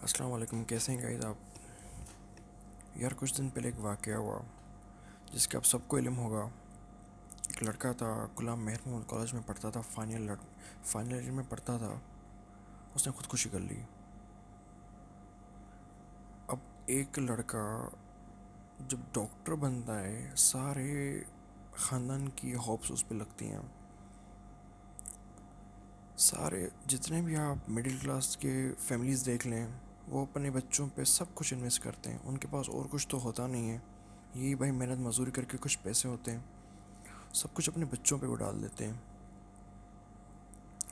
अस्सलाम वालेकुम। कैसे हैं गाइस आप? यार कुछ दिन पहले एक वाक़या हुआ जिसका आप सबको इल्म होगा। एक लड़का था, गुलाम महमूद कॉलेज में पढ़ता था, फाइनल ईयर में पढ़ता था। उसने खुदकुशी कर ली। अब एक लड़का जब डॉक्टर बनता है, सारे ख़ानदान की होप्स उस पर लगती हैं। सारे जितने भी आप मिडिल क्लास के फैमिलीज़ देख लें, वो अपने बच्चों पे सब कुछ इन्वेस्ट करते हैं। उनके पास और कुछ तो होता नहीं है, यही भाई मेहनत मजदूरी करके कुछ पैसे होते हैं, सब कुछ अपने बच्चों पे वो डाल देते हैं।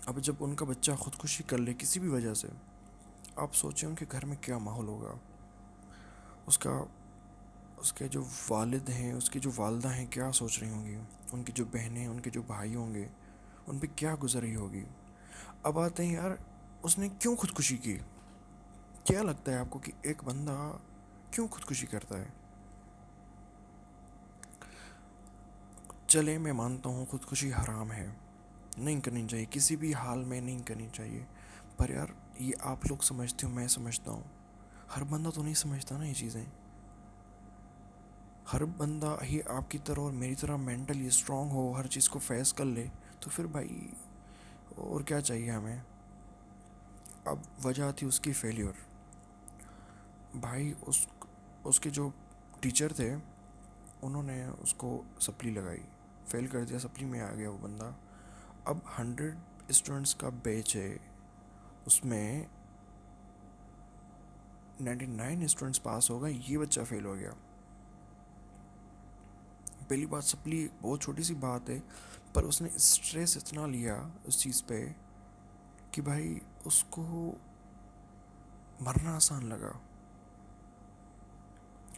अब जब उनका बच्चा खुदकुशी कर ले किसी भी वजह से, आप सोचें उनके घर में क्या माहौल होगा। उसका उसके जो वालिद हैं, उसकी जो वालदा हैं, क्या सोच रही होंगी। उनकी जो बहनें, उनके जो भाई होंगे, उन पे क्या गुजर रही होगी। अब आते हैं यार, उसने क्यों खुदकुशी की। क्या लगता है आपको कि एक बंदा क्यों खुदकुशी करता है? चले मैं मानता हूँ खुदकुशी हराम है, नहीं करनी चाहिए, किसी भी हाल में नहीं करनी चाहिए। पर यार ये आप लोग समझते हो, मैं समझता हूँ, हर बंदा तो नहीं समझता ना ये चीज़ें। हर बंदा ही आपकी तरह और मेरी तरह मेंटली स्ट्रांग हो, हर चीज़ को फेस कर ले, तो फिर भाई और क्या चाहिए हमें। अब वजह थी उसकी फेलियर। भाई उसके जो टीचर थे, उन्होंने उसको सप्ली लगाई, फेल कर दिया, सप्ली में आ गया वो बंदा। अब 100 स्टूडेंट्स का बैच है, उसमें 99 स्टूडेंट्स पास हो गए, ये बच्चा फेल हो गया। पहली बात, सप्ली बहुत छोटी सी बात है, पर उसने स्ट्रेस इतना लिया उस चीज़ पे कि भाई उसको मरना आसान लगा।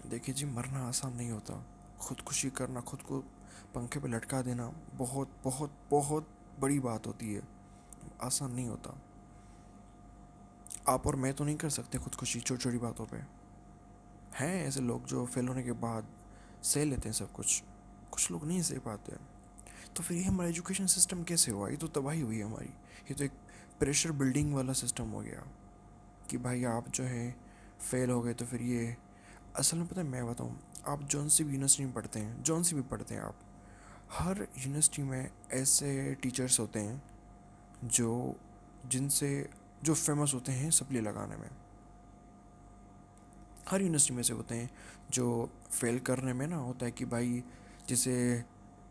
देखिए जी, मरना आसान नहीं होता। खुदकुशी करना, खुद को पंखे पे लटका देना बहुत बहुत बहुत बड़ी बात होती है, आसान नहीं होता। आप और मैं तो नहीं कर सकते खुदकुशी छोटी छोटी बातों पे। हैं ऐसे लोग जो फेल होने के बाद सह लेते हैं सब कुछ, कुछ लोग नहीं सह पाते। तो फिर ये हमारा एजुकेशन सिस्टम कैसे हुआ? ये तो तबाही हुई है हमारी। ये तो एक प्रेशर बिल्डिंग वाला सिस्टम हो गया कि भाई आप जो है फेल हो गए तो फिर ये। असल में पता है, मैं बताऊँ, आप जौन सी भी यूनिवर्सिटी में पढ़ते हैं, जौन सी भी पढ़ते हैं आप, हर यूनिवर्सिटी में ऐसे टीचर्स होते हैं जो जिनसे जो फेमस होते हैं सप्ली लगाने में। हर यूनिवर्सिटी में से होते हैं जो फेल करने में ना होता है कि भाई, जैसे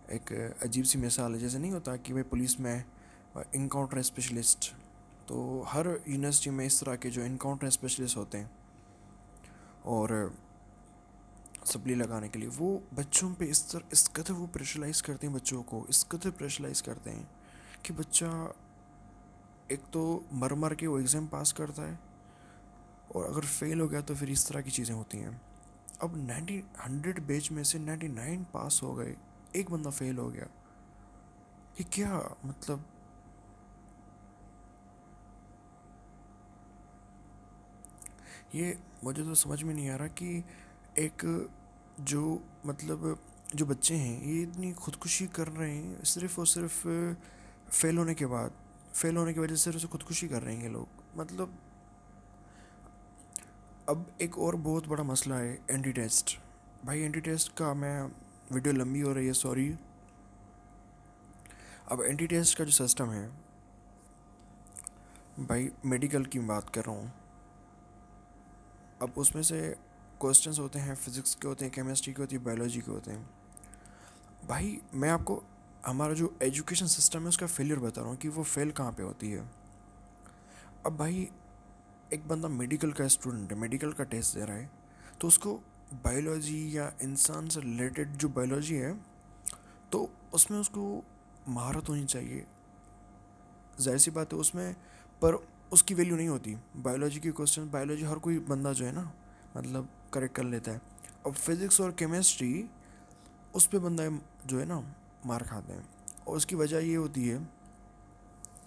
एक अजीब सी मिसाल है, जैसे नहीं होता कि भाई पुलिस में इनकाउंटर स्पेशलिस्ट, तो हर यूनिवर्सिटी में इस तरह के जो इनकाउंटर स्पेशलिस्ट होते हैं, और सप्ली लगाने के लिए वो बच्चों पे इस कदर वो प्रेशराइज करते हैं, बच्चों को इस कदर प्रेशराइज करते हैं कि बच्चा एक तो मर मर के वो एग्ज़ाम पास करता है, और अगर फेल हो गया तो फिर इस तरह की चीज़ें होती हैं। अब 100 बैच में से 99 पास हो गए, एक बंदा फेल हो गया, ये क्या मतलब। ये मुझे तो समझ में नहीं आ रहा कि एक जो मतलब जो बच्चे हैं ये इतनी खुदकुशी कर रहे हैं सिर्फ़ और सिर्फ फेल होने के बाद, फेल होने की वजह से सिर्फ से खुदकुशी कर रहे हैं ये लोग, मतलब। अब एक और बहुत बड़ा मसला है, एंटी टेस्ट। भाई एंटी टेस्ट का, मैं वीडियो लंबी हो रही है, सॉरी। अब एंटी टेस्ट का जो सिस्टम है, भाई मेडिकल की बात कर रहा हूँ। अब उसमें से क्वेश्चंस होते हैं, फिज़िक्स के होते हैं, केमिस्ट्री के होती है, बायोलॉजी के होते हैं। भाई मैं आपको हमारा जो एजुकेशन सिस्टम है उसका फेलियर बता रहा हूँ कि वो फेल कहाँ पे होती है। अब भाई एक बंदा मेडिकल का स्टूडेंट है, मेडिकल का टेस्ट दे रहा है, तो उसको बायोलॉजी या इंसान से रिलेटेड जो बायोलॉजी है, तो उसमें उसको महारत होनी चाहिए, जाहिर सी बात है उसमें। पर उसकी वैल्यू नहीं होती बायोलॉजी के क्वेश्चन, बायोलॉजी हर कोई बंदा जो है ना, मतलब करेक्ट कर लेता है। अब फिज़िक्स और केमिस्ट्री, उस पे बंदा जो है ना मार खाते हैं। और उसकी वजह ये होती है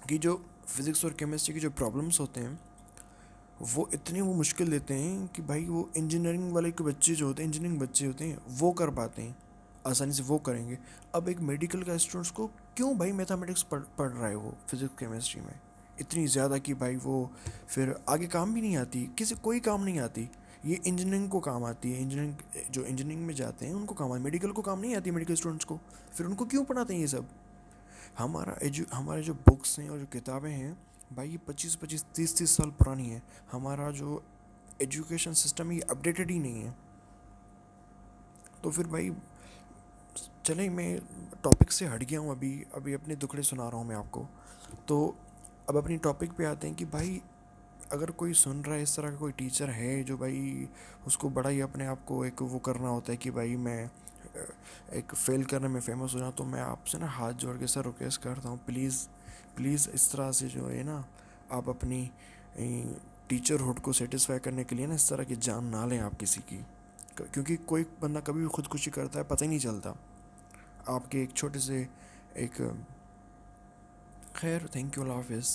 कि जो फिज़िक्स और केमिस्ट्री के जो प्रॉब्लम्स होते हैं, वो इतने वो मुश्किल देते हैं कि भाई वो इंजीनियरिंग वाले के बच्चे जो होते हैं, इंजीनियरिंग बच्चे होते हैं, वो कर पाते हैं, आसानी से वो करेंगे। अब एक मेडिकल का स्टूडेंट्स को क्यों भाई मैथमेटिक्स पढ़ रहा है वो फिज़िक्स केमिस्ट्री में, इतनी ज़्यादा कि भाई वो फिर आगे काम भी नहीं आती, किसी कोई काम नहीं आती। ये इंजीनियरिंग को काम आती है, इंजीनियरिंग जो इंजीनियरिंग में जाते हैं उनको काम आती, मेडिकल को काम नहीं आती, मेडिकल स्टूडेंट्स को। फिर उनको क्यों पढ़ाते हैं ये सब? हमारे जो बुक्स हैं और जो किताबें हैं भाई, ये 25-25 30-30 साल पुरानी है। हमारा जो एजुकेशन सिस्टम ये अपडेटेड ही नहीं है। तो फिर भाई चले, मैं टॉपिक से हट गया हूँ, अभी अभी अपने दुखड़े सुना रहा हूँ मैं आपको। तो अब अपनी टॉपिक पे आते हैं कि भाई अगर कोई सुन रहा है, इस तरह का कोई टीचर है जो भाई उसको बड़ा ही अपने आप को एक वो करना होता है कि भाई मैं एक फेल करने में फेमस हो जाऊँ, तो मैं आपसे ना हाथ जोड़ के सर रिक्वेस्ट करता हूँ, प्लीज़ प्लीज़ इस तरह से जो है ना, आप अपनी टीचरहुड को सेटिस्फाई करने के लिए ना इस तरह की जान ना लें आप किसी की। क्योंकि कोई बंदा कभी भी खुदकुशी करता है पता ही नहीं चलता। आपके एक छोटे से एक खैर, थैंक यू, अल्लाह हाफिज़।